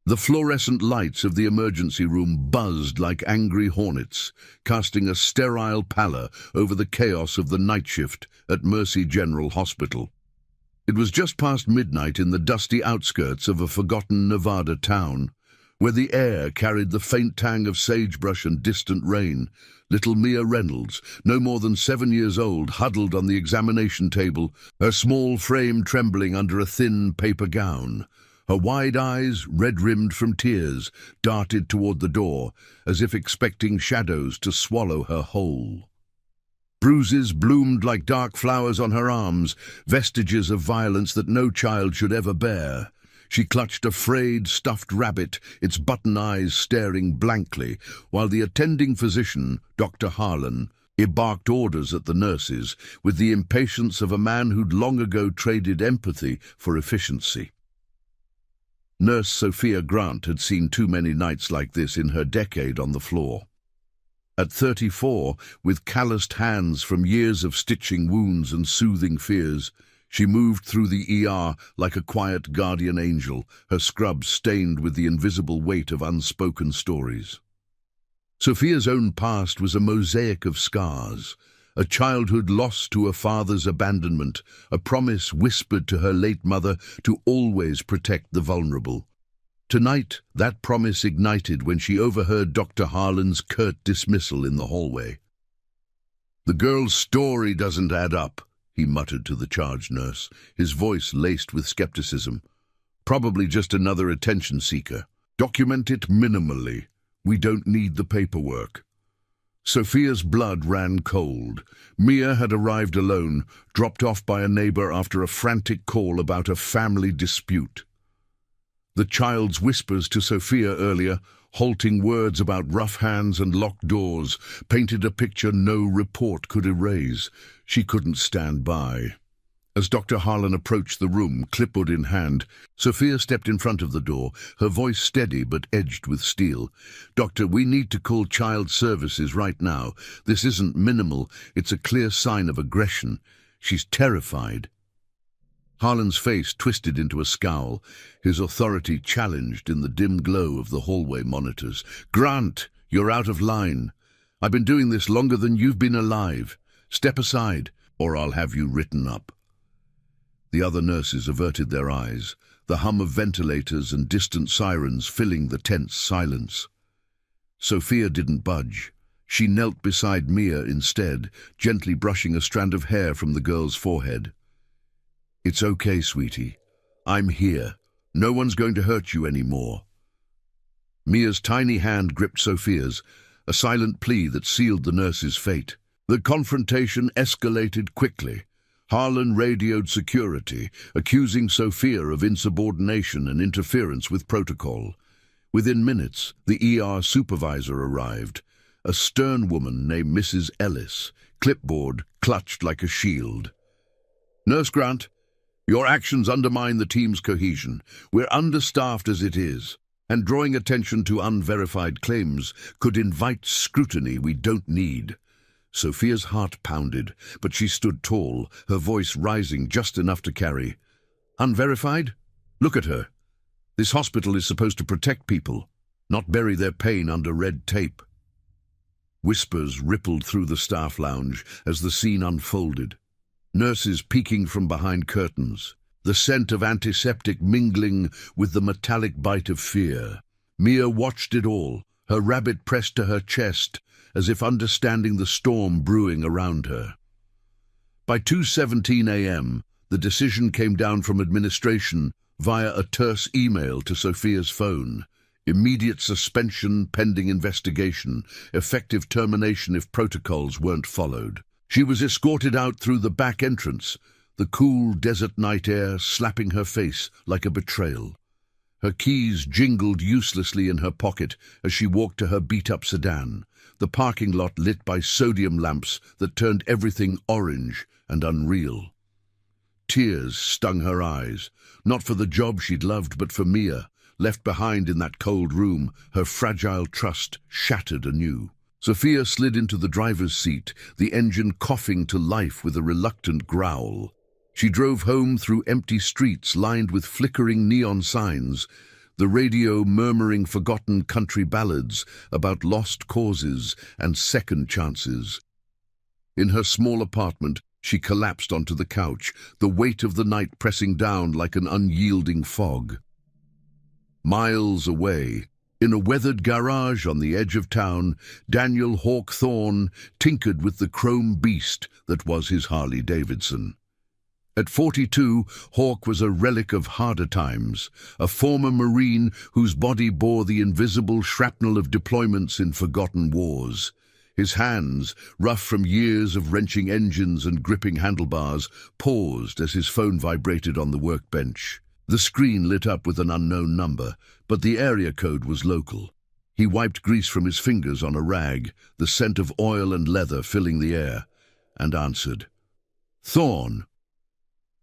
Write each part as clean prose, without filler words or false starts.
The fluorescent lights of the emergency room buzzed like angry hornets, casting a sterile pallor over the chaos of the night shift at Mercy General Hospital. It was just past midnight in the dusty outskirts of a forgotten Nevada town, where the air carried the faint tang of sagebrush and distant rain. Little Mia Reynolds, no more than 7 years old, huddled on the examination table, her small frame trembling under a thin paper gown. Her wide eyes, red-rimmed from tears, darted toward the door, as if expecting shadows to swallow her whole. Bruises bloomed like dark flowers on her arms, vestiges of violence that no child should ever bear. She clutched a frayed, stuffed rabbit, its button eyes staring blankly, while the attending physician, Dr. Harlan, barked orders at the nurses with the impatience of a man who'd long ago traded empathy for efficiency. Nurse Sophia Grant had seen too many nights like this in her decade on the floor. At 34, with calloused hands from years of stitching wounds and soothing fears, she moved through the ER like a quiet guardian angel, her scrubs stained with the invisible weight of unspoken stories. Sophia's own past was a mosaic of scars, a childhood lost to a father's abandonment, a promise whispered to her late mother to always protect the vulnerable. Tonight, that promise ignited when she overheard Dr. Harlan's curt dismissal in the hallway. "The girl's story doesn't add up," he muttered to the charge nurse, his voice laced with skepticism. "Probably just another attention seeker. Document it minimally. We don't need the paperwork." Sophia's blood ran cold. Mia had arrived alone, dropped off by a neighbor after a frantic call about a family dispute. The child's whispers to Sophia earlier, halting words about rough hands and locked doors, painted a picture no report could erase. She couldn't stand by. As Dr. Harlan approached the room, clipboard in hand, Sophia stepped in front of the door, her voice steady but edged with steel. "Doctor, we need to call child services right now. This isn't minimal, it's a clear sign of aggression. She's terrified." Harlan's face twisted into a scowl, his authority challenged in the dim glow of the hallway monitors. "Grant, you're out of line. I've been doing this longer than you've been alive. Step aside, or I'll have you written up." The other nurses averted their eyes, the hum of ventilators and distant sirens filling the tense silence. Sophia didn't budge. She knelt beside Mia instead, gently brushing a strand of hair from the girl's forehead. "It's okay, sweetie. I'm here. No one's going to hurt you anymore." Mia's tiny hand gripped Sophia's, a silent plea that sealed the nurse's fate. The confrontation escalated quickly. Harlan radioed security, accusing Sophia of insubordination and interference with protocol. Within minutes, the ER supervisor arrived, a stern woman named Mrs. Ellis, clipboard clutched like a shield. "Nurse Grant, your actions undermine the team's cohesion. We're understaffed as it is, and drawing attention to unverified claims could invite scrutiny we don't need." Sophia's heart pounded, but she stood tall, her voice rising just enough to carry. "Unverified? Look at her. This hospital is supposed to protect people, not bury their pain under red tape." Whispers rippled through the staff lounge as the scene unfolded. Nurses peeking from behind curtains, the scent of antiseptic mingling with the metallic bite of fear. Mia watched it all, her rabbit pressed to her chest, as if understanding the storm brewing around her. By 2:17 a.m., the decision came down from administration via a terse email to Sophia's phone. Immediate suspension pending investigation, effective termination if protocols weren't followed. She was escorted out through the back entrance, the cool desert night air slapping her face like a betrayal. Her keys jingled uselessly in her pocket as she walked to her beat-up sedan, the parking lot lit by sodium lamps that turned everything orange and unreal. Tears stung her eyes, not for the job she'd loved, but for Mia, left behind in that cold room, her fragile trust shattered anew. Sophia slid into the driver's seat, the engine coughing to life with a reluctant growl. She drove home through empty streets lined with flickering neon signs, the radio murmuring forgotten country ballads about lost causes and second chances. In her small apartment, she collapsed onto the couch, the weight of the night pressing down like an unyielding fog. Miles away, in a weathered garage on the edge of town, Daniel Hawthorne tinkered with the chrome beast that was his Harley Davidson. At 42, Hawk was a relic of harder times, a former Marine whose body bore the invisible shrapnel of deployments in forgotten wars. His hands, rough from years of wrenching engines and gripping handlebars, paused as his phone vibrated on the workbench. The screen lit up with an unknown number, but the area code was local. He wiped grease from his fingers on a rag, the scent of oil and leather filling the air, and answered. "Thorne."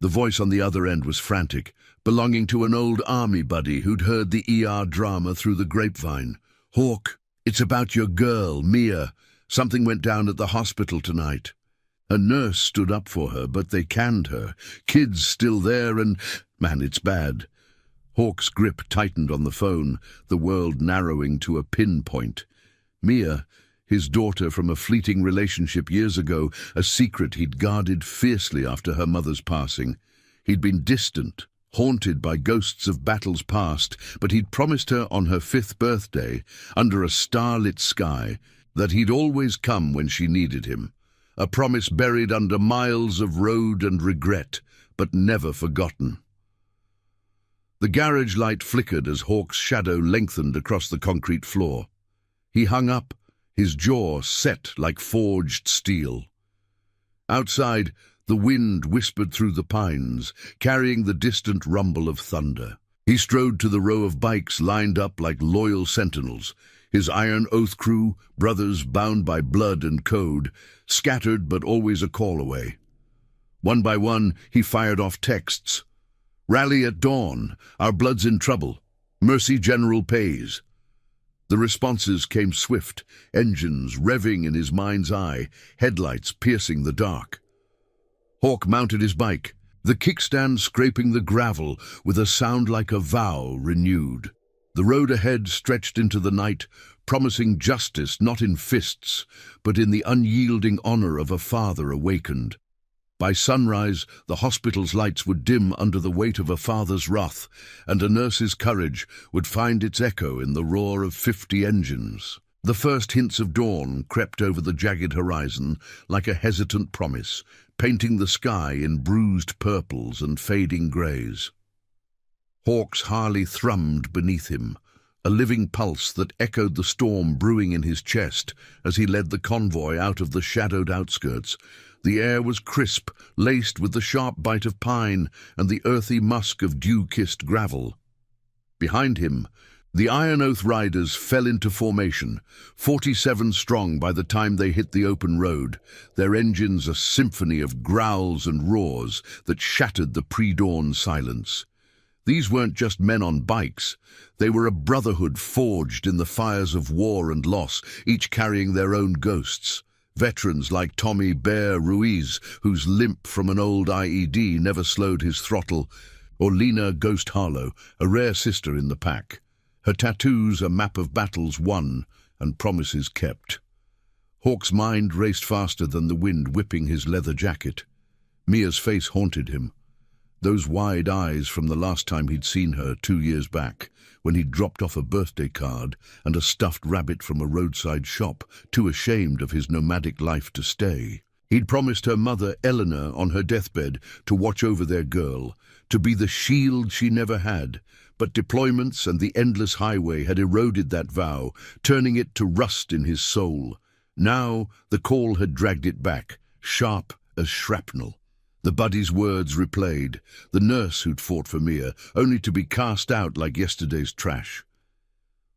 The voice on the other end was frantic, belonging to an old army buddy who'd heard the ER drama through the grapevine. "Hawk, it's about your girl, Mia. Something went down at the hospital tonight." A nurse stood up for her, but they canned her. Kids still there and... Man, it's bad. Hawk's grip tightened on the phone, the world narrowing to a pinpoint. Mia, his daughter from a fleeting relationship years ago, a secret he'd guarded fiercely after her mother's passing. He'd been distant, haunted by ghosts of battles past, but he'd promised her on her 5th birthday, under a starlit sky, that he'd always come when she needed him. A promise buried under miles of road and regret, but never forgotten. The garage light flickered as Hawk's shadow lengthened across the concrete floor. He hung up, his jaw set like forged steel. Outside, the wind whispered through the pines, carrying the distant rumble of thunder. He strode to the row of bikes lined up like loyal sentinels, his Iron Oath crew, brothers bound by blood and code, scattered but always a call away. One by one, he fired off texts. "Rally at dawn. Our blood's in trouble. Mercy General pays." The responses came swift, engines revving in his mind's eye, headlights piercing the dark. Hawk mounted his bike, the kickstand scraping the gravel with a sound like a vow renewed. The road ahead stretched into the night, promising justice not in fists, but in the unyielding honor of a father awakened. By sunrise, the hospital's lights would dim under the weight of a father's wrath, and a nurse's courage would find its echo in the roar of 50 engines. The first hints of dawn crept over the jagged horizon like a hesitant promise, painting the sky in bruised purples and fading greys. Hawk's Harley thrummed beneath him, a living pulse that echoed the storm brewing in his chest as he led the convoy out of the shadowed outskirts. The air was crisp, laced with the sharp bite of pine and the earthy musk of dew-kissed gravel. Behind him, the Iron Oath riders fell into formation, 47 strong by the time they hit the open road, their engines a symphony of growls and roars that shattered the pre-dawn silence. These weren't just men on bikes. They were a brotherhood forged in the fires of war and loss, each carrying their own ghosts. Veterans like Tommy Bear Ruiz, whose limp from an old IED never slowed his throttle, or Lena Ghost Harlow, a rare sister in the pack. Her tattoos a map of battles won and promises kept. Hawk's mind raced faster than the wind whipping his leather jacket. Mia's face haunted him. Those wide eyes from the last time he'd seen her 2 years back, when he'd dropped off a birthday card and a stuffed rabbit from a roadside shop, too ashamed of his nomadic life to stay. He'd promised her mother, Eleanor, on her deathbed, to watch over their girl, to be the shield she never had. But deployments and the endless highway had eroded that vow, turning it to rust in his soul. Now the call had dragged it back, sharp as shrapnel. The buddy's words replayed, the nurse who'd fought for Mia, only to be cast out like yesterday's trash.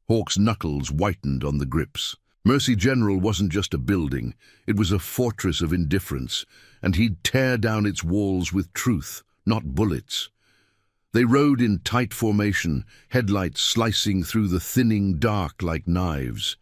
Hawk's knuckles whitened on the grips. Mercy General wasn't just a building, it was a fortress of indifference, and he'd tear down its walls with truth, not bullets. They rode in tight formation, headlights slicing through the thinning dark like knives.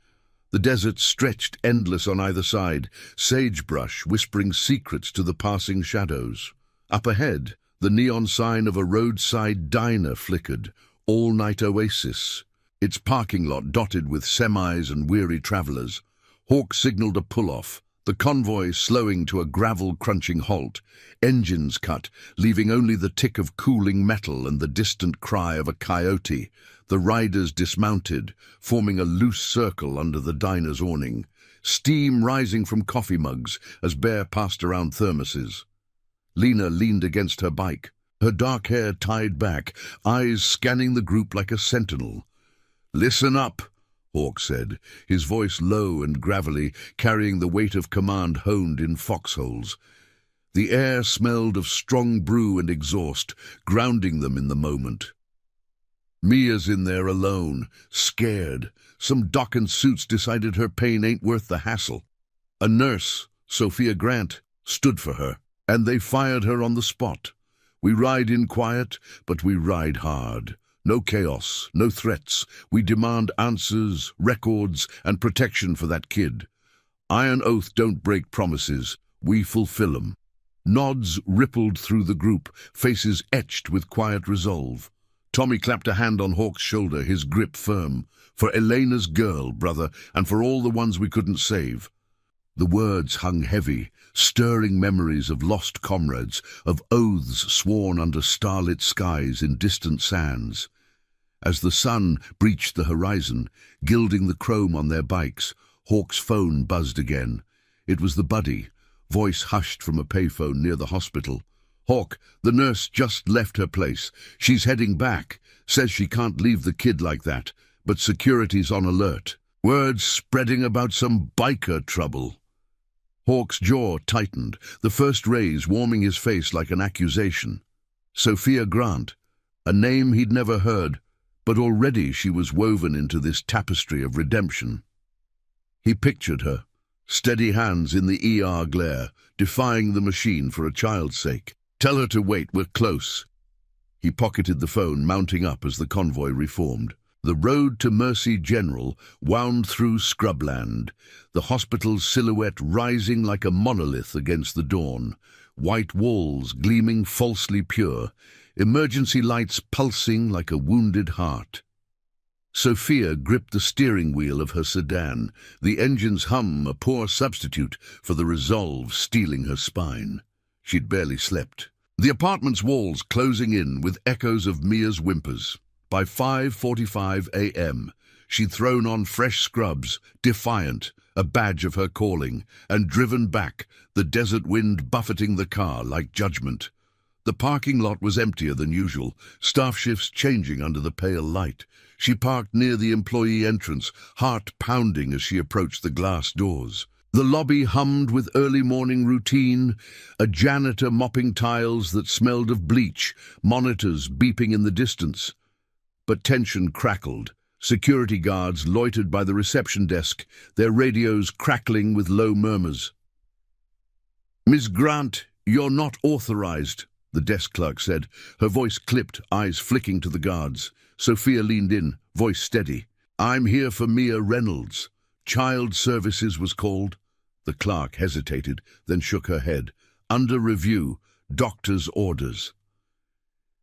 The desert stretched endless on either side, sagebrush whispering secrets to the passing shadows. Up ahead, the neon sign of a roadside diner flickered, all-night oasis, its parking lot dotted with semis and weary travelers. Hawk signaled a pull-off, the convoy slowing to a gravel-crunching halt, engines cut, leaving only the tick of cooling metal and the distant cry of a coyote. The riders dismounted, forming a loose circle under the diner's awning, steam rising from coffee mugs as Bear passed around thermoses. Lena leaned against her bike, her dark hair tied back, eyes scanning the group like a sentinel. "Listen up," Hawk said, his voice low and gravelly, carrying the weight of command honed in foxholes. The air smelled of strong brew and exhaust, grounding them in the moment. "Mia's in there alone, scared. Some doc in suits decided her pain ain't worth the hassle. A nurse, Sophia Grant, stood for her, and they fired her on the spot. We ride in quiet, but we ride hard. No chaos, no threats. We demand answers, records, and protection for that kid. Iron Oath don't break promises. We fulfill 'em." Nods rippled through the group, faces etched with quiet resolve. Tommy clapped a hand on Hawk's shoulder, his grip firm. "For Elena's girl, brother, and for all the ones we couldn't save." The words hung heavy, stirring memories of lost comrades, of oaths sworn under starlit skies in distant sands. As the sun breached the horizon, gilding the chrome on their bikes, Hawk's phone buzzed again. It was the buddy, voice hushed from a payphone near the hospital. "Hawk, the nurse just left her place. She's heading back. Says she can't leave the kid like that, but security's on alert. Words spreading about some biker trouble." Hawk's jaw tightened, the first rays warming his face like an accusation. Sophia Grant, a name he'd never heard, but already she was woven into this tapestry of redemption. He pictured her, steady hands in the ER glare, defying the machine for a child's sake. "Tell her to wait, we're close." He pocketed the phone, mounting up as the convoy reformed. The road to Mercy General wound through scrubland, the hospital's silhouette rising like a monolith against the dawn, white walls gleaming falsely pure, emergency lights pulsing like a wounded heart. Sophia gripped the steering wheel of her sedan, the engine's hum a poor substitute for the resolve stealing her spine. She'd barely slept. The apartment's walls closing in with echoes of Mia's whimpers. By 5:45 a.m., she'd thrown on fresh scrubs, defiant, a badge of her calling, and driven back, the desert wind buffeting the car like judgment. The parking lot was emptier than usual, staff shifts changing under the pale light. She parked near the employee entrance, heart pounding as she approached the glass doors. The lobby hummed with early morning routine, a janitor mopping tiles that smelled of bleach, monitors beeping in the distance. But tension crackled. Security guards loitered by the reception desk, their radios crackling with low murmurs. "Miss Grant, you're not authorized," the desk clerk said, her voice clipped, eyes flicking to the guards. Sophia leaned in, voice steady. "I'm here for Mia Reynolds. Child Services was called." The clerk hesitated, then shook her head. "Under review, doctor's orders."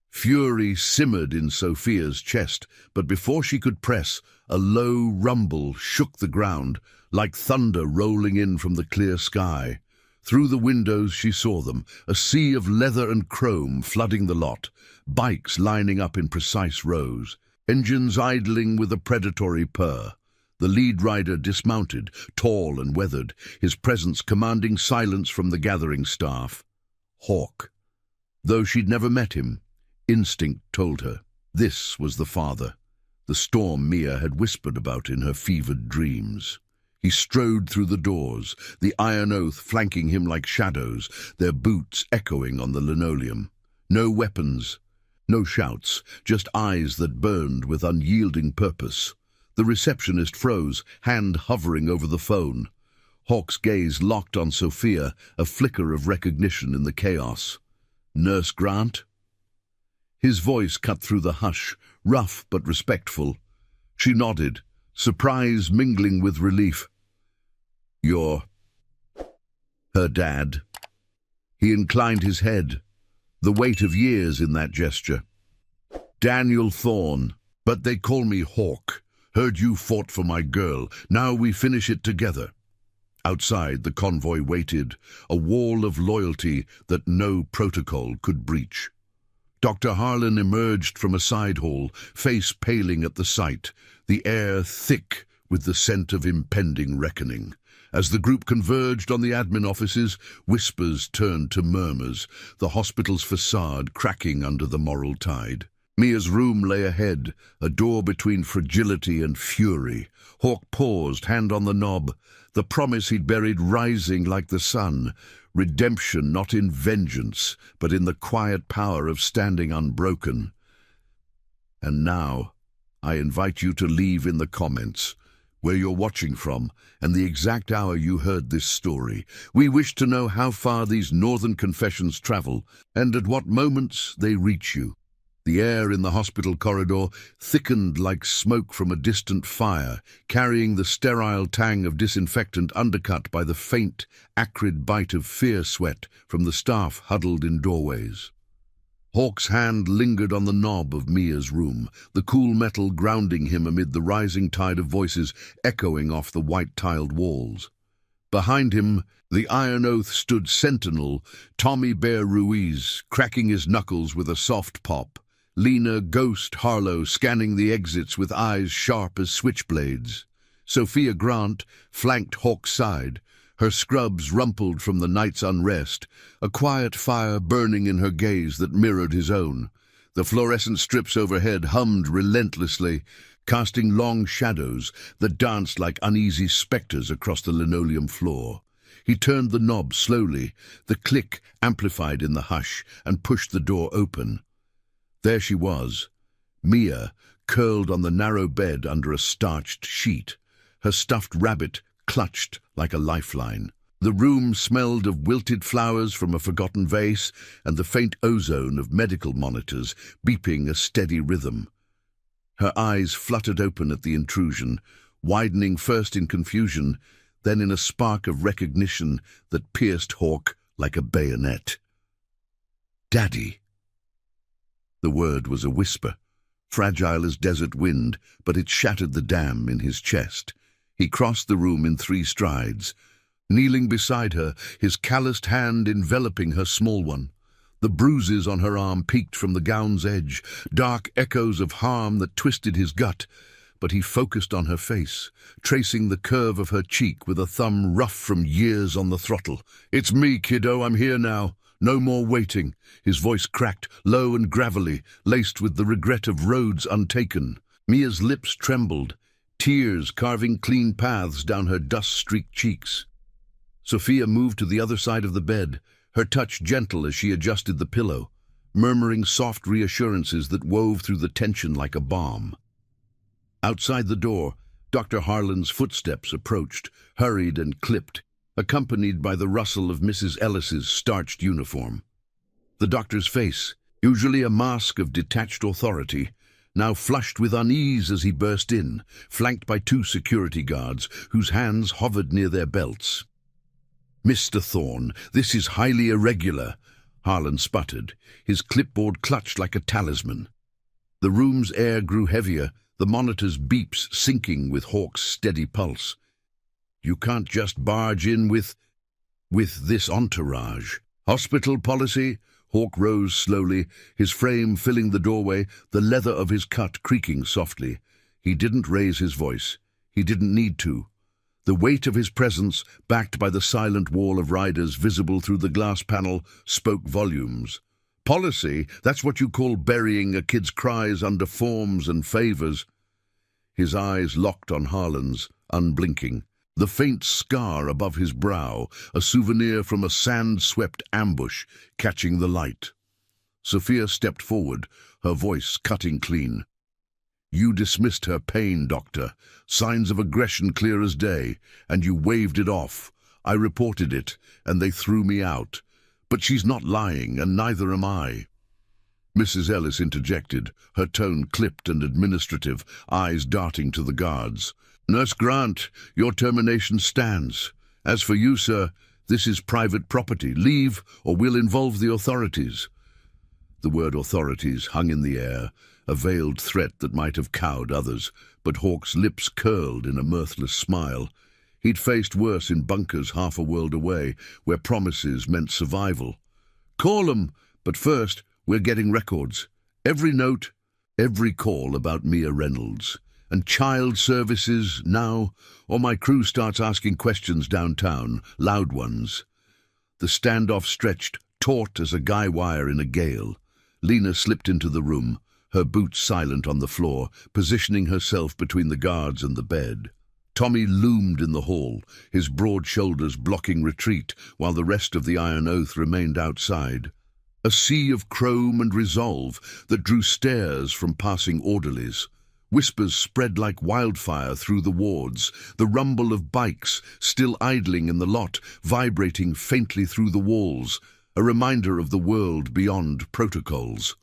Fury simmered in Sophia's chest, but before she could press, a low rumble shook the ground, like thunder rolling in from the clear sky. Through the windows she saw them, a sea of leather and chrome flooding the lot, bikes lining up in precise rows, engines idling with a predatory purr. The lead rider dismounted, tall and weathered, his presence commanding silence from the gathering staff. Hawk. Though she'd never met him, instinct told her. This was the father, the storm Mia had whispered about in her fevered dreams. He strode through the doors, the Iron Oath flanking him like shadows, their boots echoing on the linoleum. No weapons, no shouts, just eyes that burned with unyielding purpose. The receptionist froze, hand hovering over the phone. Hawk's gaze locked on Sophia, a flicker of recognition in the chaos. "Nurse Grant?" His voice cut through the hush, rough but respectful. She nodded, surprise mingling with relief. "You're her dad?" He inclined his head, the weight of years in that gesture. Daniel Thorne, but they call me Hawk. Heard you fought for my girl. Now we finish it together." Outside, the convoy waited, a wall of loyalty that no protocol could breach. Dr. Harlan emerged from a side hall, face paling at the sight, the air thick with the scent of impending reckoning. As the group converged on the admin offices, whispers turned to murmurs, the hospital's facade cracking under the moral tide. Mia's room lay ahead, a door between fragility and fury. Hawk paused, hand on the knob, the promise he'd buried rising like the sun. Redemption not in vengeance, but in the quiet power of standing unbroken. And now, I invite you to leave in the comments where you're watching from and the exact hour you heard this story. We wish to know how far these northern confessions travel and at what moments they reach you. The air in the hospital corridor thickened like smoke from a distant fire, carrying the sterile tang of disinfectant undercut by the faint, acrid bite of fear sweat from the staff huddled in doorways. Hawk's hand lingered on the knob of Mia's room, the cool metal grounding him amid the rising tide of voices echoing off the white-tiled walls. Behind him, the Iron Oath stood sentinel, Tommy Bear Ruiz, cracking his knuckles with a soft pop. Lena Ghost Harlow scanning the exits with eyes sharp as switchblades. Sophia Grant flanked Hawk's side, her scrubs rumpled from the night's unrest, a quiet fire burning in her gaze that mirrored his own. The fluorescent strips overhead hummed relentlessly, casting long shadows that danced like uneasy specters across the linoleum floor. He turned the knob slowly, the click amplified in the hush, and pushed the door open. There she was, Mia, curled on the narrow bed under a starched sheet, her stuffed rabbit clutched like a lifeline. The room smelled of wilted flowers from a forgotten vase and the faint ozone of medical monitors beeping a steady rhythm. Her eyes fluttered open at the intrusion, widening first in confusion, then in a spark of recognition that pierced Hawk like a bayonet. "Daddy." The word was a whisper, fragile as desert wind, but it shattered the dam in his chest. He crossed the room in 3 strides, kneeling beside her, his calloused hand enveloping her small one. The bruises on her arm peeked from the gown's edge, dark echoes of harm that twisted his gut, but he focused on her face, tracing the curve of her cheek with a thumb rough from years on the throttle. "It's me, kiddo, I'm here now. No more waiting." His voice cracked, low and gravelly, laced with the regret of roads untaken. Mia's lips trembled, tears carving clean paths down her dust-streaked cheeks. Sophia moved to the other side of the bed, her touch gentle as she adjusted the pillow, murmuring soft reassurances that wove through the tension like a balm. Outside the door, Dr. Harlan's footsteps approached, hurried and clipped, accompanied by the rustle of Mrs. Ellis's starched uniform. The doctor's face, usually a mask of detached authority, now flushed with unease as he burst in, flanked by 2 security guards whose hands hovered near their belts. "Mr. Thorne, this is highly irregular," Harlan sputtered, his clipboard clutched like a talisman. The room's air grew heavier, the monitor's beeps syncing with Hawk's steady pulse. "You can't just barge in with this entourage." "Hospital policy?" Hawk rose slowly, his frame filling the doorway, the leather of his cut creaking softly. He didn't raise his voice. He didn't need to. The weight of his presence, backed by the silent wall of riders visible through the glass panel, spoke volumes. "Policy? That's what you call burying a kid's cries under forms and favors." His eyes locked on Harlan's, unblinking. The faint scar above his brow, a souvenir from a sand-swept ambush, catching the light. Sophia stepped forward, her voice cutting clean. "You dismissed her pain, Doctor. Signs of aggression clear as day, and you waved it off. I reported it, and they threw me out. But she's not lying, and neither am I." Mrs. Ellis interjected, her tone clipped and administrative, eyes darting to the guards. "Nurse Grant, your termination stands. As for you, sir, this is private property. Leave, or we'll involve the authorities." The word authorities hung in the air, a veiled threat that might have cowed others, but Hawke's lips curled in a mirthless smile. He'd faced worse in bunkers half a world away, where promises meant survival. "Call 'em, but first, we're getting records. Every note, every call about Mia Reynolds. And child services now, or my crew starts asking questions downtown, loud ones." The standoff stretched, taut as a guy wire in a gale. Lena slipped into the room, her boots silent on the floor, positioning herself between the guards and the bed. Tommy loomed in the hall, his broad shoulders blocking retreat, while the rest of the Iron Oath remained outside. A sea of chrome and resolve that drew stares from passing orderlies. Whispers spread like wildfire through the wards, the rumble of bikes still idling in the lot, vibrating faintly through the walls, a reminder of the world beyond protocols.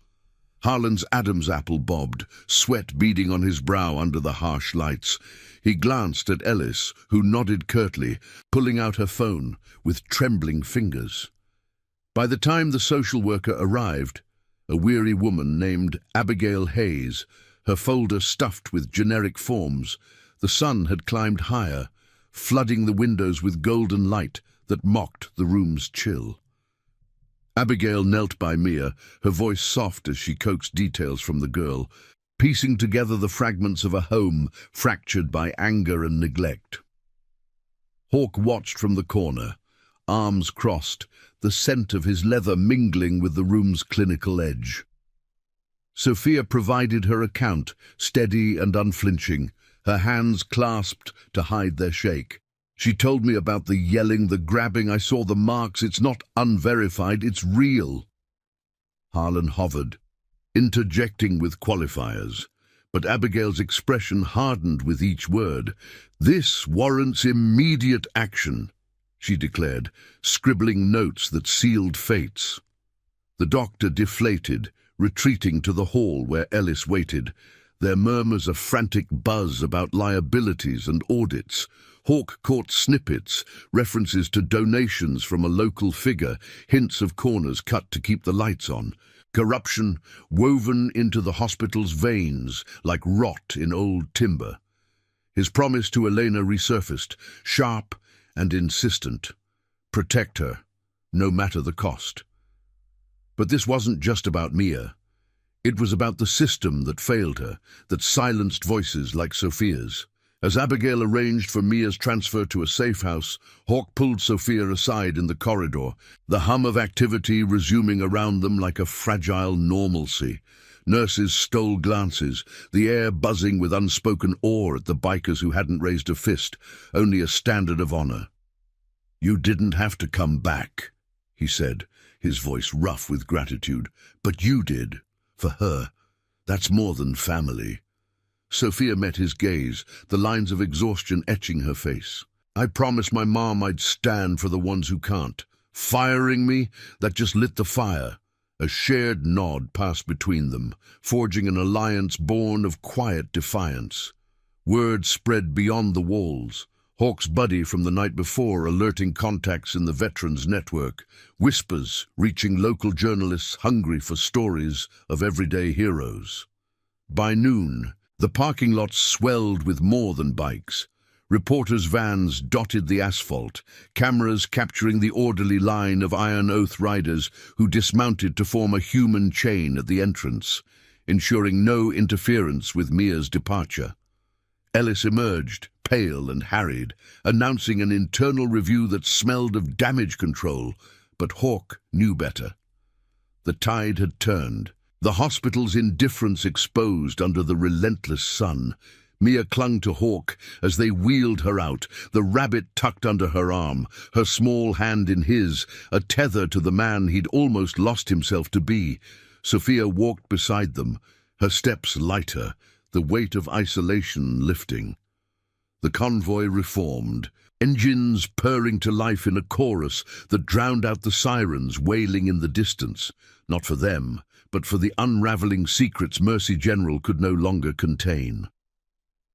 Harlan's Adam's apple bobbed, sweat beading on his brow under the harsh lights. He glanced at Ellis, who nodded curtly, pulling out her phone with trembling fingers. By the time the social worker arrived, a weary woman named Abigail Hayes, her folder stuffed with generic forms, the sun had climbed higher, flooding the windows with golden light that mocked the room's chill. Abigail knelt by Mia, her voice soft as she coaxed details from the girl, piecing together the fragments of a home fractured by anger and neglect. Hawke watched from the corner, arms crossed, the scent of his leather mingling with the room's clinical edge. Sophia provided her account, steady and unflinching, her hands clasped to hide their shake. She told me about the yelling, the grabbing. I saw the marks. It's not unverified, it's real. Harlan hovered, interjecting with qualifiers, but Abigail's expression hardened with each word. "This warrants immediate action," she declared, scribbling notes that sealed fates. The doctor deflated, retreating to the hall where Ellis waited, their murmurs a frantic buzz about liabilities and audits. Hawke caught snippets, references to donations from a local figure, hints of corners cut to keep the lights on. Corruption woven into the hospital's veins like rot in old timber. His promise to Elena resurfaced, sharp and insistent. Protect her, no matter the cost. But this wasn't just about Mia. It was about the system that failed her, that silenced voices like Sophia's. As Abigail arranged for Mia's transfer to a safe house, Hawke pulled Sophia aside in the corridor, the hum of activity resuming around them like a fragile normalcy. Nurses stole glances, the air buzzing with unspoken awe at the bikers who hadn't raised a fist, only a standard of honor. "You didn't have to come back," he said, his voice rough with gratitude. "But you did. For her. That's more than family." Sophia met his gaze, the lines of exhaustion etching her face. "I promised my mom I'd stand for the ones who can't. Firing me, that just lit the fire." A shared nod passed between them, forging an alliance born of quiet defiance. Word spread beyond the walls. Hawke's buddy from the night before alerting contacts in the Veterans Network. Whispers reaching local journalists hungry for stories of everyday heroes. By noon, the parking lot swelled with more than bikes. Reporters' vans dotted the asphalt, cameras capturing the orderly line of Iron Oath riders who dismounted to form a human chain at the entrance, ensuring no interference with Mia's departure. Ellis emerged, pale and harried, announcing an internal review that smelled of damage control, but Hawke knew better. The tide had turned, the hospital's indifference exposed under the relentless sun. Mia clung to Hawke as they wheeled her out, the rabbit tucked under her arm, her small hand in his, a tether to the man he'd almost lost himself to be. Sophia walked beside them, her steps lighter, the weight of isolation lifting. The convoy reformed, engines purring to life in a chorus that drowned out the sirens wailing in the distance, not for them, but for the unraveling secrets Mercy General could no longer contain.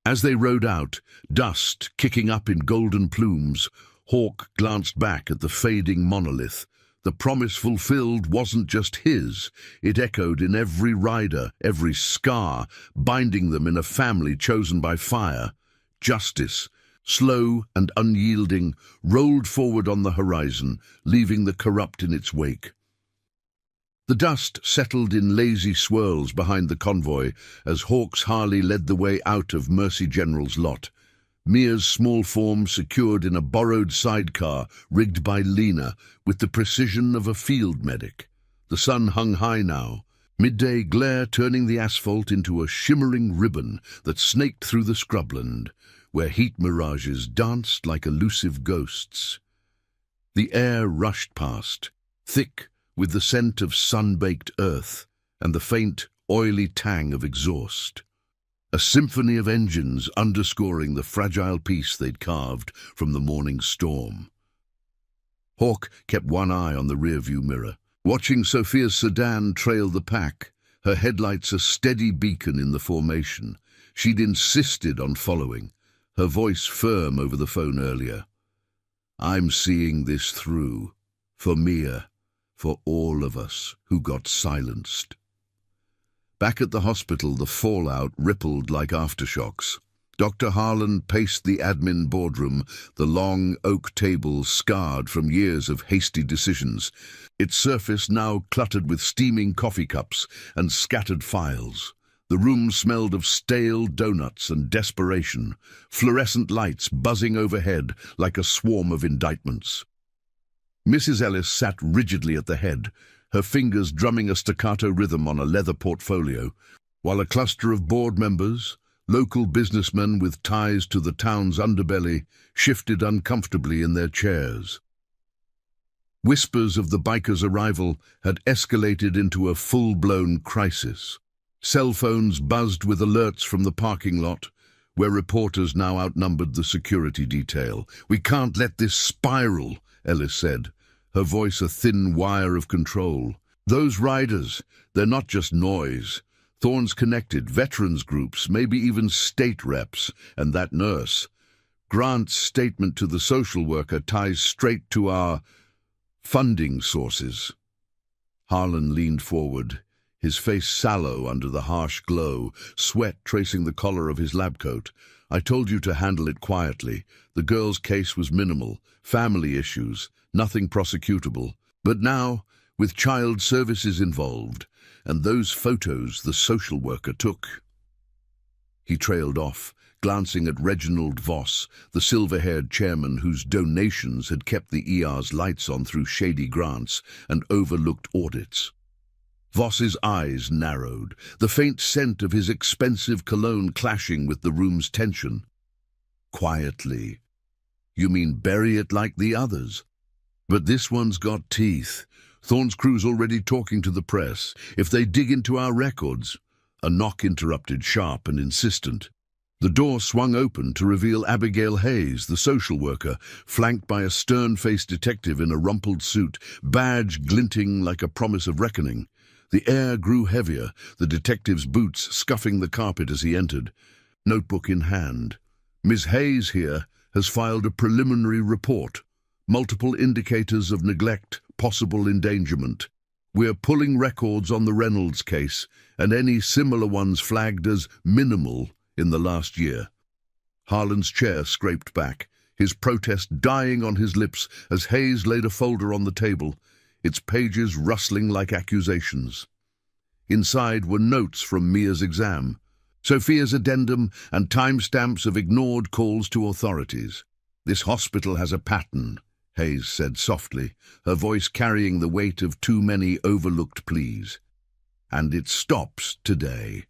As they rode out, dust kicking up in golden plumes, Hawke glanced back at the fading monolith, The promise fulfilled wasn't just his. It echoed in every rider, every scar, binding them in a family chosen by fire. Justice, slow and unyielding, rolled forward on the horizon, leaving the corrupt in its wake. The dust settled in lazy swirls behind the convoy as Hawks Harley led the way out of Mercy General's lot. Mia's small form secured in a borrowed sidecar rigged by Lena with the precision of a field medic. The sun hung high now, midday glare turning the asphalt into a shimmering ribbon that snaked through the scrubland, where heat mirages danced like elusive ghosts. The air rushed past, thick with the scent of sun-baked earth and the faint, oily tang of exhaust. A symphony of engines underscoring the fragile peace they'd carved from the morning storm. Hawk kept one eye on the rearview mirror, watching Sophia's sedan trail the pack, her headlights a steady beacon in the formation. She'd insisted on following, her voice firm over the phone earlier. "I'm seeing this through, for Mia, for all of us who got silenced." Back at the hospital, the fallout rippled like aftershocks. Dr. Harlan paced the admin boardroom, the long oak table scarred from years of hasty decisions, its surface now cluttered with steaming coffee cups and scattered files. The room smelled of stale donuts and desperation, fluorescent lights buzzing overhead like a swarm of indictments. Mrs. Ellis sat rigidly at the head, her fingers drumming a staccato rhythm on a leather portfolio, while a cluster of board members, local businessmen with ties to the town's underbelly, shifted uncomfortably in their chairs. Whispers of the bikers' arrival had escalated into a full-blown crisis. Cell phones buzzed with alerts from the parking lot, where reporters now outnumbered the security detail. "We can't let this spiral," Ellis said, her voice a thin wire of control. "Those riders, they're not just noise. Thorne's connected, veterans groups, maybe even state reps, and that nurse. Grant's statement to the social worker ties straight to our funding sources." Harlan leaned forward, his face sallow under the harsh glow, sweat tracing the collar of his lab coat. "I told you to handle it quietly. The girl's case was minimal, family issues, nothing prosecutable. But now, with child services involved, and those photos the social worker took." He trailed off, glancing at Reginald Voss, the silver-haired chairman whose donations had kept the ER's lights on through shady grants and overlooked audits. Voss's eyes narrowed, the faint scent of his expensive cologne clashing with the room's tension. "Quietly. You mean bury it like the others? But this one's got teeth. Thorne's crew's already talking to the press. If they dig into our records—" A knock interrupted, sharp and insistent. The door swung open to reveal Abigail Hayes, the social worker, flanked by a stern-faced detective in a rumpled suit, badge glinting like a promise of reckoning. The air grew heavier, the detective's boots scuffing the carpet as he entered, notebook in hand. "Miss Hayes here has filed a preliminary report. Multiple indicators of neglect, possible endangerment. We're pulling records on the Reynolds case and any similar ones flagged as minimal in the last year." Harlan's chair scraped back, his protest dying on his lips as Hayes laid a folder on the table, its pages rustling like accusations. Inside were notes from Mia's exam, Sophia's addendum, and timestamps of ignored calls to authorities. "This hospital has a pattern," Hayes said softly, her voice carrying the weight of too many overlooked pleas. "And it stops today."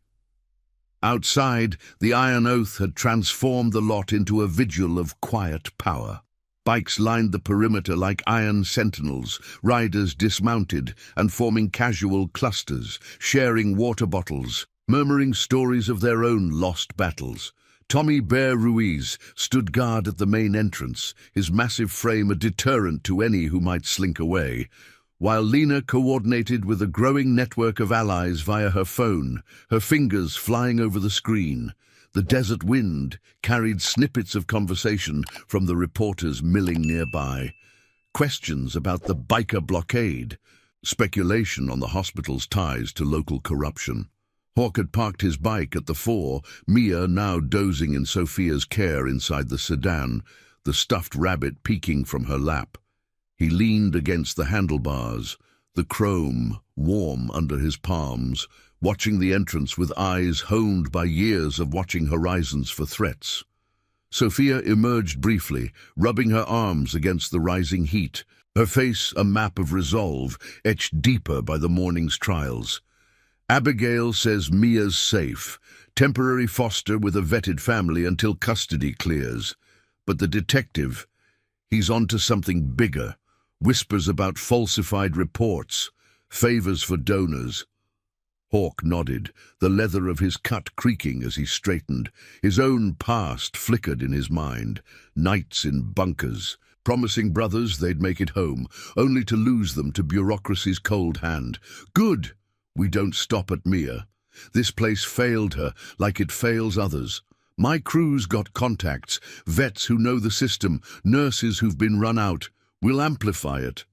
Outside, the Iron Oath had transformed the lot into a vigil of quiet power. Bikes lined the perimeter like iron sentinels, riders dismounted and forming casual clusters, sharing water bottles, murmuring stories of their own lost battles. Tommy Bear Ruiz stood guard at the main entrance, his massive frame a deterrent to any who might slink away, while Lena coordinated with a growing network of allies via her phone, her fingers flying over the screen. The desert wind carried snippets of conversation from the reporters milling nearby. questions about the biker blockade, speculation on the hospital's ties to local corruption. Hawk had parked his bike at the fore, Mia now dozing in Sophia's care inside the sedan, the stuffed rabbit peeking from her lap. He leaned against the handlebars, the chrome warm under his palms, watching the entrance with eyes honed by years of watching horizons for threats. Sophia emerged briefly, rubbing her arms against the rising heat, her face a map of resolve etched deeper by the morning's trials. Abigail says Mia's safe, temporary foster with a vetted family until custody clears. But the detective, he's onto something bigger. Whispers about falsified reports, favors for donors. Hawk nodded, the leather of his cut creaking as he straightened. His own past flickered in his mind. Nights in bunkers, promising brothers they'd make it home, only to lose them to bureaucracy's cold hand. Good! We don't stop at Mia. This place failed her, like it fails others. My crew's got contacts, vets who know the system, nurses who've been run out. We'll amplify it.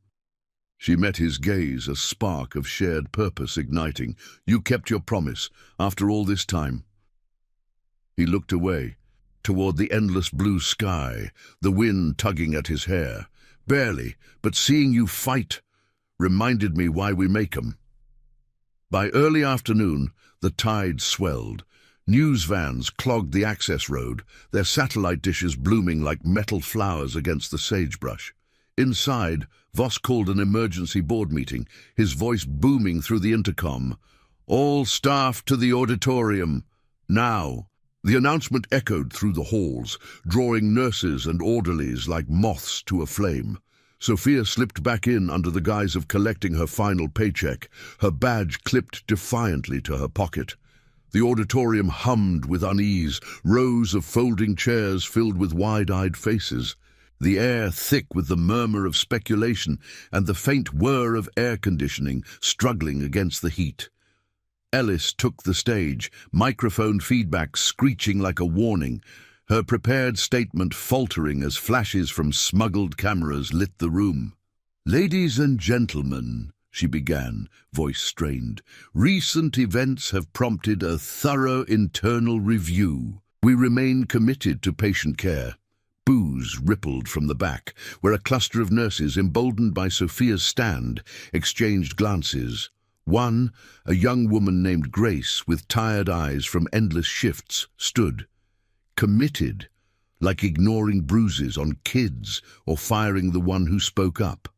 She met his gaze, a spark of shared purpose igniting. You kept your promise, after all this time. He looked away, toward the endless blue sky, the wind tugging at his hair. Barely, but seeing you fight reminded me why we make 'em. By early afternoon, the tide swelled. News vans clogged the access road, their satellite dishes blooming like metal flowers against the sagebrush. Inside, Voss called an emergency board meeting, his voice booming through the intercom. All staff to the auditorium. Now. The announcement echoed through the halls, drawing nurses and orderlies like moths to a flame. Sophia slipped back in under the guise of collecting her final paycheck, her badge clipped defiantly to her pocket. The auditorium hummed with unease, rows of folding chairs filled with wide-eyed faces. The air thick with the murmur of speculation and the faint whir of air conditioning struggling against the heat. Ellis took the stage, microphone feedback screeching like a warning, her prepared statement faltering as flashes from smuggled cameras lit the room. "Ladies and gentlemen," she began, voice strained, "recent events have prompted a thorough internal review. We remain committed to patient care." Boos rippled from the back, where a cluster of nurses, emboldened by Sophia's stand, exchanged glances. One, a young woman named Grace, with tired eyes from endless shifts, stood. Committed, like ignoring bruises on kids or firing the one who spoke up.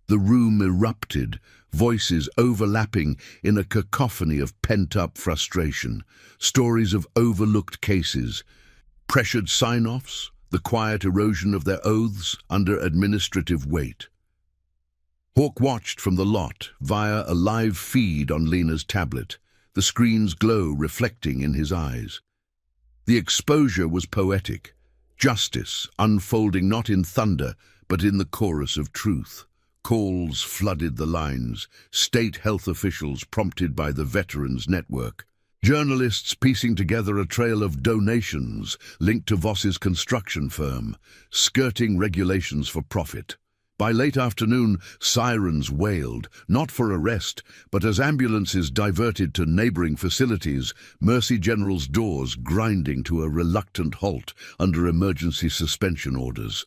The room erupted, voices overlapping in a cacophony of pent-up frustration, stories of overlooked cases, pressured sign-offs, the quiet erosion of their oaths under administrative weight. Hawk watched from the lot via a live feed on Lena's tablet, the screen's glow reflecting in his eyes. The exposure was poetic, justice unfolding not in thunder, but in the chorus of truth. Calls flooded the lines, state health officials prompted by the Veterans Network. Journalists piecing together a trail of donations linked to Voss's construction firm, skirting regulations for profit. By late afternoon, sirens wailed, not for arrest, but as ambulances diverted to neighboring facilities, Mercy General's doors grinding to a reluctant halt under emergency suspension orders.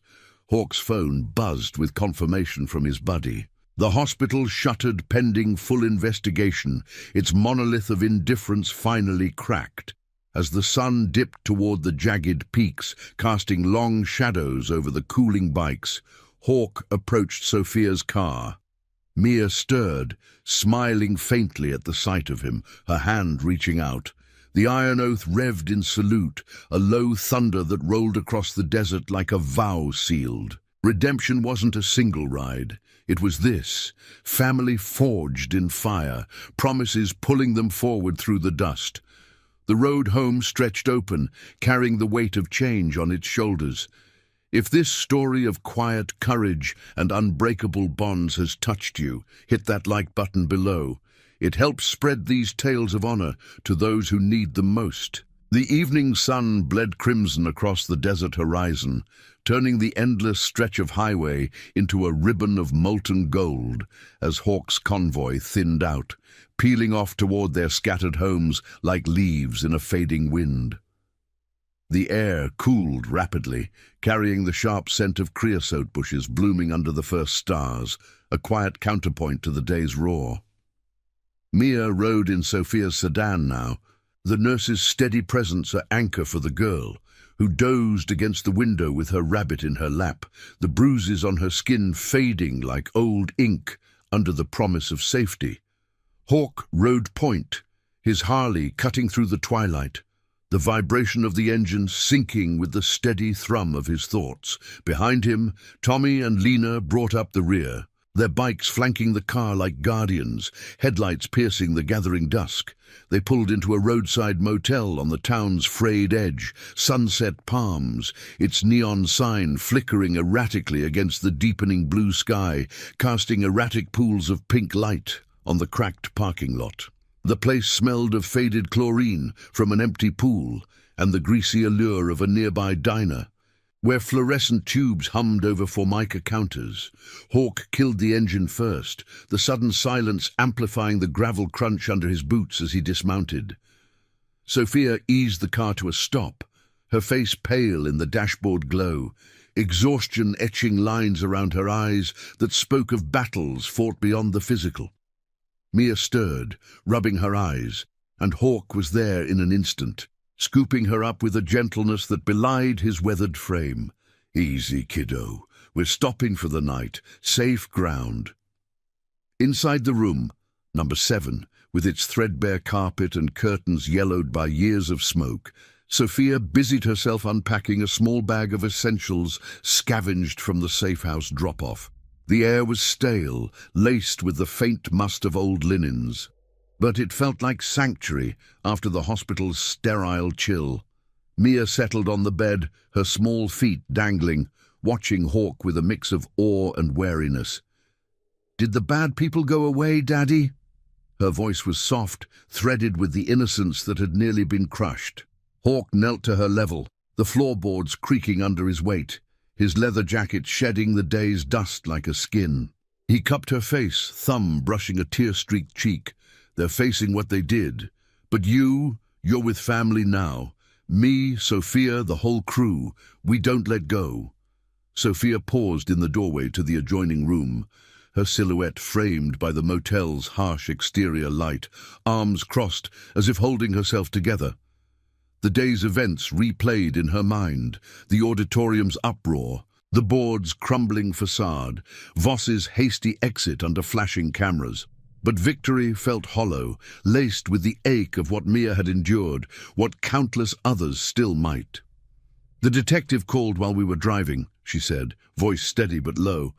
Hawk's phone buzzed with confirmation from his buddy. The hospital shuttered pending full investigation, its monolith of indifference finally cracked. As the sun dipped toward the jagged peaks, casting long shadows over the cooling bikes, Hawk approached Sophia's car. Mia stirred, smiling faintly at the sight of him, her hand reaching out. The iron oath revved in salute, a low thunder that rolled across the desert like a vow sealed. Redemption wasn't a single ride. It was this, family forged in fire, promises pulling them forward through the dust. The road home stretched open, carrying the weight of change on its shoulders. If this story of quiet courage and unbreakable bonds has touched you, hit that like button below. It helps spread these tales of honor to those who need them most. The evening sun bled crimson across the desert horizon, turning the endless stretch of highway into a ribbon of molten gold as Hawk's convoy thinned out, peeling off toward their scattered homes like leaves in a fading wind. The air cooled rapidly, carrying the sharp scent of creosote bushes blooming under the first stars, a quiet counterpoint to the day's roar. Mia rode in Sophia's sedan now, the nurse's steady presence an anchor for the girl, who dozed against the window with her rabbit in her lap, the bruises on her skin fading like old ink under the promise of safety. Hawk rode point, his Harley cutting through the twilight, the vibration of the engine syncing with the steady thrum of his thoughts. Behind him, Tommy and Lena brought up the rear, their bikes flanking the car like guardians, headlights piercing the gathering dusk. They pulled into a roadside motel on the town's frayed edge, sunset palms, its neon sign flickering erratically against the deepening blue sky, casting erratic pools of pink light on the cracked parking lot. The place smelled of faded chlorine from an empty pool and the greasy allure of a nearby diner, where fluorescent tubes hummed over Formica counters. Hawk killed the engine first, the sudden silence amplifying the gravel crunch under his boots as he dismounted. Sophia eased the car to a stop, her face pale in the dashboard glow, exhaustion etching lines around her eyes that spoke of battles fought beyond the physical. Mia stirred, rubbing her eyes, and Hawk was there in an instant, scooping her up with a gentleness that belied his weathered frame. "Easy, kiddo. We're stopping for the night. Safe ground." Inside the room, number 7, with its threadbare carpet and curtains yellowed by years of smoke, Sophia busied herself unpacking a small bag of essentials scavenged from the safe house drop-off. The air was stale, laced with the faint must of old linens, but it felt like sanctuary after the hospital's sterile chill. Mia settled on the bed, her small feet dangling, watching Hawk with a mix of awe and wariness. "Did the bad people go away, Daddy?" Her voice was soft, threaded with the innocence that had nearly been crushed. Hawk knelt to her level, the floorboards creaking under his weight, his leather jacket shedding the day's dust like a skin. He cupped her face, thumb brushing a tear-streaked cheek. "They're facing what they did. But you're with family now. Me, Sophia, the whole crew. We don't let go." Sophia paused in the doorway to the adjoining room, her silhouette framed by the motel's harsh exterior light, arms crossed as if holding herself together. The day's events replayed in her mind, the auditorium's uproar, the board's crumbling facade, Voss's hasty exit under flashing cameras. But victory felt hollow, laced with the ache of what Mia had endured, what countless others still might. "The detective called while we were driving," she said, voice steady but low.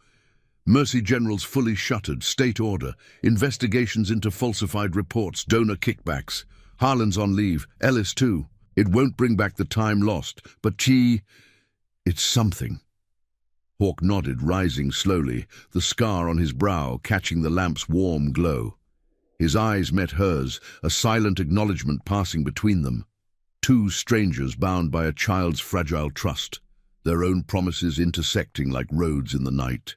"Mercy General's fully shuttered, state order, investigations into falsified reports, donor kickbacks. Harlan's on leave, Ellis too. It won't bring back the time lost, but it's something." Hawk nodded, rising slowly, the scar on his brow catching the lamp's warm glow. His eyes met hers, a silent acknowledgement passing between them. Two strangers bound by a child's fragile trust, their own promises intersecting like roads in the night.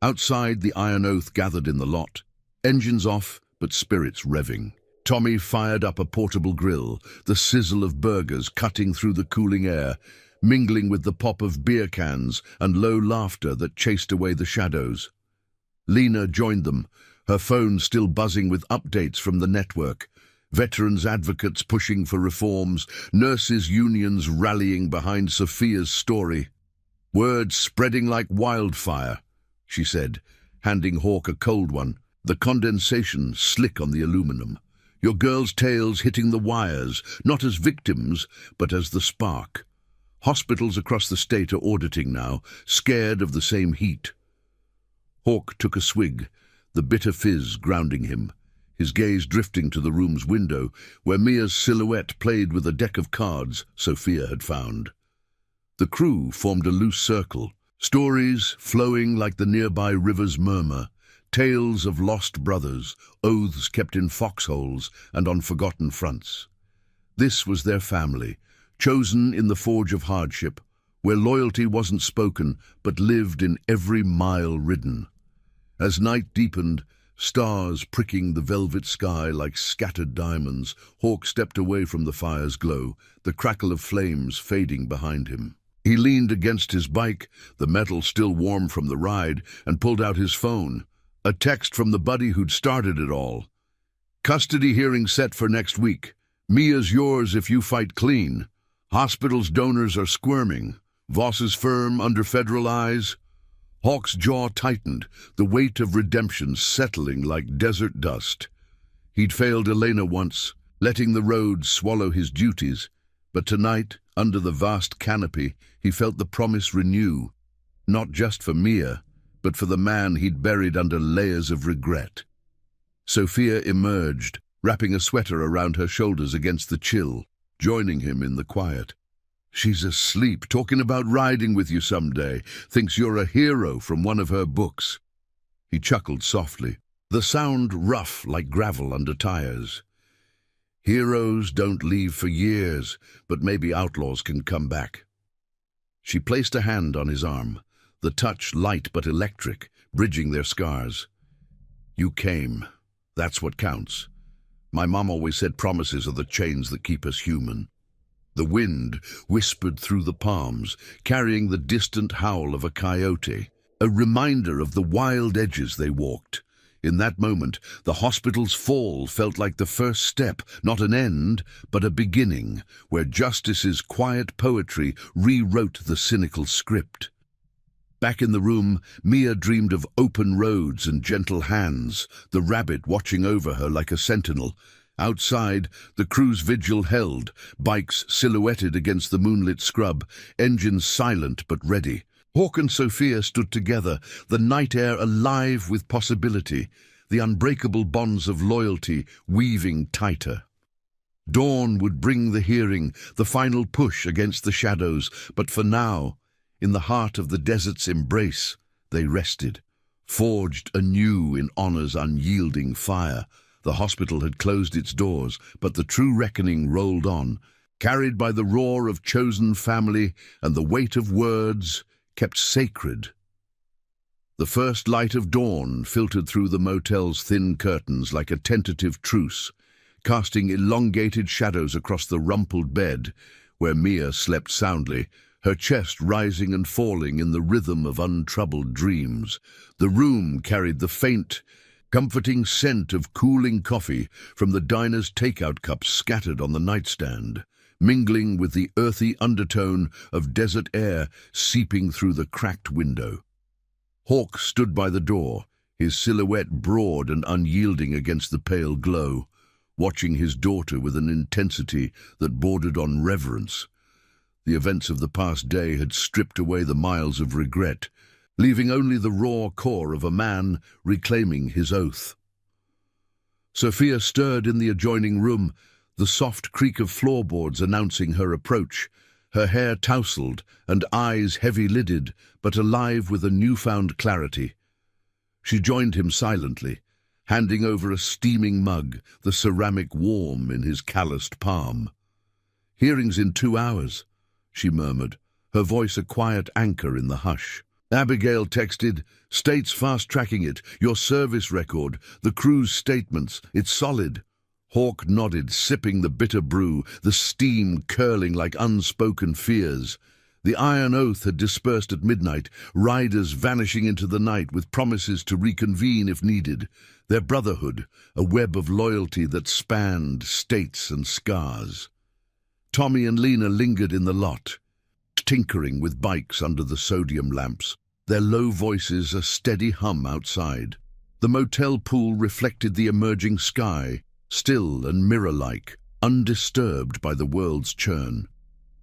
Outside, the iron oath gathered in the lot, engines off, but spirits revving. Tommy fired up a portable grill, the sizzle of burgers cutting through the cooling air, mingling with the pop of beer cans and low laughter that chased away the shadows. Lena joined them, her phone still buzzing with updates from the network, veterans advocates pushing for reforms, nurses' unions rallying behind Sophia's story. "Word spreading like wildfire," she said, handing Hawk a cold one, the condensation slick on the aluminum. "Your girls' tales hitting the wires, not as victims, but as the spark. Hospitals across the state are auditing now, scared of the same heat." Hawk took a swig, the bitter fizz grounding him, his gaze drifting to the room's window, where Mia's silhouette played with a deck of cards Sophia had found. The crew formed a loose circle, stories flowing like the nearby river's murmur, tales of lost brothers, oaths kept in foxholes and on forgotten fronts. This was their family, chosen in the forge of hardship, where loyalty wasn't spoken but lived in every mile ridden. As night deepened, stars pricking the velvet sky like scattered diamonds, Hawk stepped away from the fire's glow, the crackle of flames fading behind him. He leaned against his bike, the metal still warm from the ride, and pulled out his phone. A text from the buddy who'd started it all. "Custody hearing set for next week. Mia's yours if you fight clean. Hospital's donors are squirming. Voss is firm under federal eyes." Hawk's jaw tightened, the weight of redemption settling like desert dust. He'd failed Elena once, letting the road swallow his duties, but tonight, under the vast canopy, he felt the promise renew, not just for Mia, but for the man he'd buried under layers of regret. Sophia emerged, wrapping a sweater around her shoulders against the chill, joining him in the quiet. "She's asleep, talking about riding with you someday, thinks you're a hero from one of her books." He chuckled softly, the sound rough like gravel under tires. "Heroes don't leave for years, but maybe outlaws can come back." She placed a hand on his arm, the touch light but electric, bridging their scars. "You came. That's what counts. My mom always said promises are the chains that keep us human." The wind whispered through the palms, carrying the distant howl of a coyote, a reminder of the wild edges they walked. In that moment, the hospital's fall felt like the first step, not an end, but a beginning, where justice's quiet poetry rewrote the cynical script. Back in the room, Mia dreamed of open roads and gentle hands, the rabbit watching over her like a sentinel. Outside, the crew's vigil held, bikes silhouetted against the moonlit scrub, engines silent but ready. Hawk and Sophia stood together, the night air alive with possibility, the unbreakable bonds of loyalty weaving tighter. Dawn would bring the hearing, the final push against the shadows, but for now, in the heart of the desert's embrace, they rested, forged anew in honor's unyielding fire. The hospital had closed its doors, but the true reckoning rolled on, carried by the roar of chosen family and the weight of words kept sacred. The first light of dawn filtered through the motel's thin curtains like a tentative truce, casting elongated shadows across the rumpled bed, where Mia slept soundly, her chest rising and falling in the rhythm of untroubled dreams. The room carried the faint, comforting scent of cooling coffee from the diner's takeout cups scattered on the nightstand, mingling with the earthy undertone of desert air seeping through the cracked window. Hawk stood by the door, his silhouette broad and unyielding against the pale glow, watching his daughter with an intensity that bordered on reverence. The events of the past day had stripped away the miles of regret, leaving only the raw core of a man reclaiming his oath. Sophia stirred in the adjoining room, the soft creak of floorboards announcing her approach, her hair tousled and eyes heavy-lidded, but alive with a newfound clarity. She joined him silently, handing over a steaming mug, the ceramic warm in his calloused palm. "Hearing's in 2 hours," she murmured, her voice a quiet anchor in the hush. Abigail texted, "State's fast-tracking it, your service record, the crew's statements, it's solid." Hawk nodded, sipping the bitter brew, the steam curling like unspoken fears. The iron oath had dispersed at midnight, riders vanishing into the night with promises to reconvene if needed. Their brotherhood, a web of loyalty that spanned states and scars. Tommy and Lena lingered in the lot, tinkering with bikes under the sodium lamps, their low voices a steady hum outside. The motel pool reflected the emerging sky, still and mirror-like, undisturbed by the world's churn.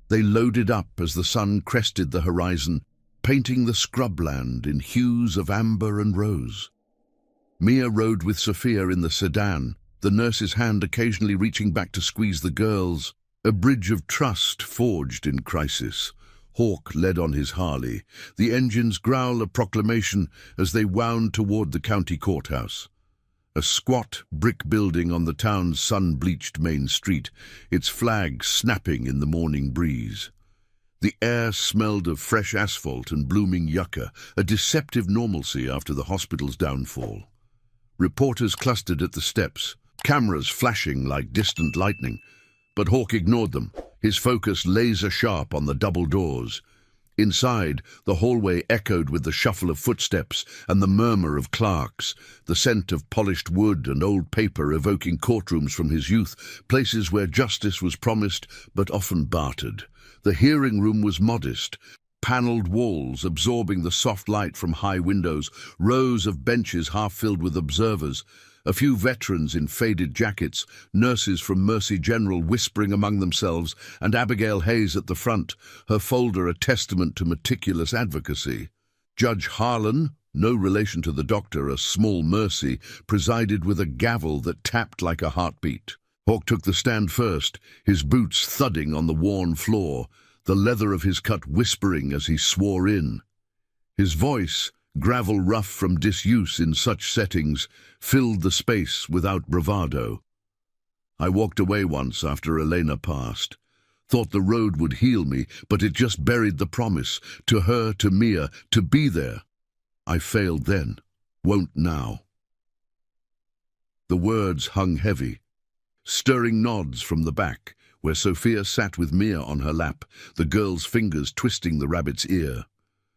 They loaded up as the sun crested the horizon, painting the scrubland in hues of amber and rose. Mia rode with Sophia in the sedan, the nurse's hand occasionally reaching back to squeeze the girls, a bridge of trust forged in crisis. Hawk led on his Harley, the engine's growl a proclamation as they wound toward the county courthouse. A squat brick building on the town's sun-bleached main street, its flag snapping in the morning breeze. The air smelled of fresh asphalt and blooming yucca, a deceptive normalcy after the hospital's downfall. Reporters clustered at the steps, cameras flashing like distant lightning, but Hawke ignored them, his focus laser-sharp on the double doors. Inside, the hallway echoed with the shuffle of footsteps and the murmur of clerks, the scent of polished wood and old paper evoking courtrooms from his youth, places where justice was promised but often bartered. The hearing room was modest, panelled walls absorbing the soft light from high windows, rows of benches half filled with observers, a few veterans in faded jackets, nurses from Mercy General whispering among themselves, and Abigail Hayes at the front, her folder a testament to meticulous advocacy. Judge Harlan, no relation to the doctor, a small Mercy, presided with a gavel that tapped like a heartbeat. Hawke took the stand first, his boots thudding on the worn floor, the leather of his cut whispering as he swore in. His voice, gravel rough from disuse in such settings, filled the space without bravado. I walked away once after Elena passed. Thought the road would heal me, but it just buried the promise, to her, to Mia, to be there. I failed then, won't now. The words hung heavy. Stirring nods from the back, where Sophia sat with Mia on her lap, the girl's fingers twisting the rabbit's ear.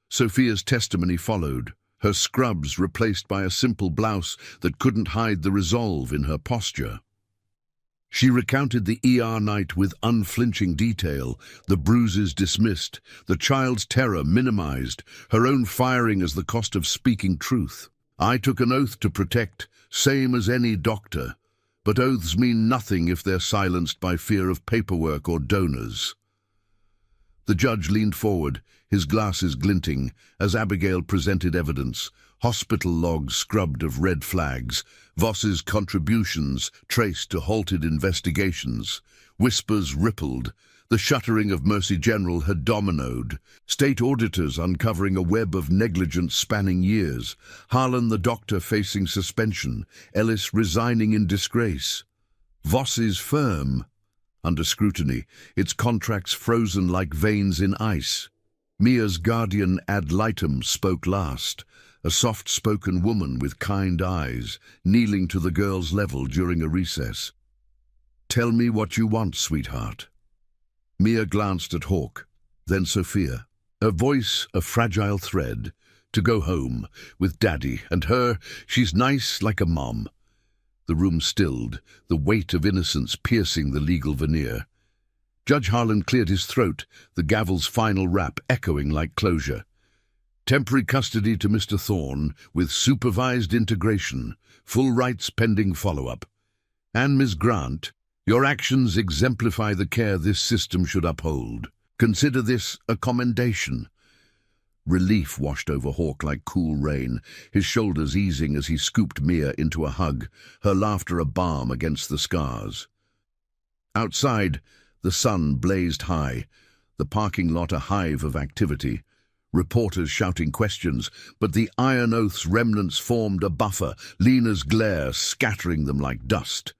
Sophia's testimony followed, her scrubs replaced by a simple blouse that couldn't hide the resolve in her posture. She recounted the ER night with unflinching detail, the bruises dismissed, the child's terror minimized, her own firing as the cost of speaking truth. I took an oath to protect, same as any doctor, but oaths mean nothing if they're silenced by fear of paperwork or donors. The judge leaned forward, his glasses glinting, as Abigail presented evidence, hospital logs scrubbed of red flags, Voss's contributions traced to halted investigations. Whispers rippled. The shuttering of Mercy General had dominoed. State auditors uncovering a web of negligence spanning years. Harlan the doctor facing suspension. Ellis resigning in disgrace. Voss's firm under scrutiny, its contracts frozen like veins in ice. Mia's guardian ad litem spoke last, a soft-spoken woman with kind eyes, kneeling to the girl's level during a recess. "Tell me what you want, sweetheart." Mia glanced at Hawke, then Sophia, her voice a fragile thread. "To go home, with Daddy, and her, she's nice like a mom." The room stilled, the weight of innocence piercing the legal veneer. Judge Harlan cleared his throat, the gavel's final rap echoing like closure. "Temporary custody to Mr. Thorne, with supervised integration, full rights pending follow-up. And Ms. Grant, your actions exemplify the care this system should uphold. Consider this a commendation." Relief washed over Hawke like cool rain, his shoulders easing as he scooped Mia into a hug, her laughter a balm against the scars. Outside, the sun blazed high, the parking lot a hive of activity. Reporters shouting questions, but the iron oath's remnants formed a buffer, Lena's glare scattering them like dust.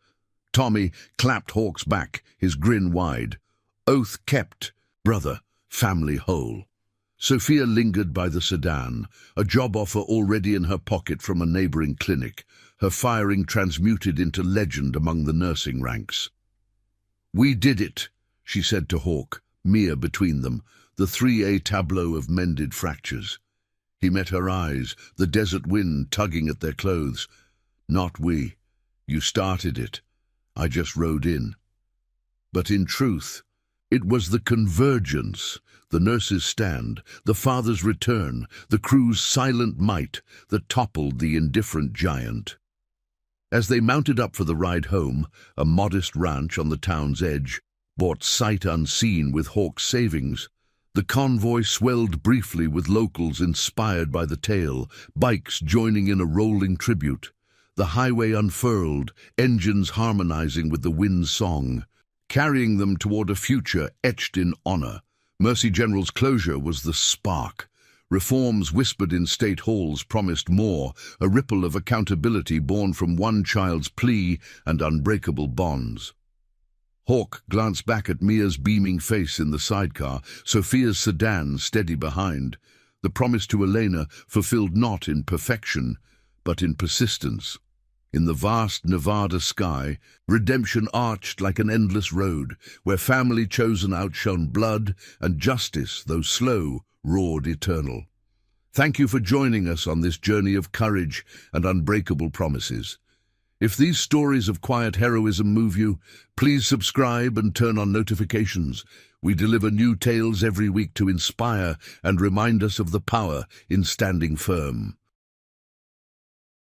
Tommy clapped Hawke's back, his grin wide. Oath kept, brother, family whole. Sophia lingered by the sedan, a job offer already in her pocket from a neighbouring clinic, her firing transmuted into legend among the nursing ranks. "We did it," she said to Hawke, Mia between them, the 3A tableau of mended fractures. He met her eyes, the desert wind tugging at their clothes. "Not we. You started it. I just rode in." But in truth, it was the convergence, the nurse's stand, the father's return, the crew's silent might that toppled the indifferent giant. As they mounted up for the ride home, a modest ranch on the town's edge, bought sight unseen with Hawke's savings, the convoy swelled briefly with locals inspired by the tale, bikes joining in a rolling tribute. The highway unfurled, engines harmonizing with the wind's song, carrying them toward a future etched in honor. Mercy General's closure was the spark. Reforms whispered in state halls promised more, a ripple of accountability born from one child's plea and unbreakable bonds. Hawk glanced back at Mia's beaming face in the sidecar, Sophia's sedan steady behind. The promise to Elena fulfilled not in perfection, but in persistence. In the vast Nevada sky, redemption arched like an endless road, where family chosen outshone blood, and justice, though slow, roared eternal. Thank you for joining us on this journey of courage and unbreakable promises. If these stories of quiet heroism move you, please subscribe and turn on notifications. We deliver new tales every week to inspire and remind us of the power in standing firm.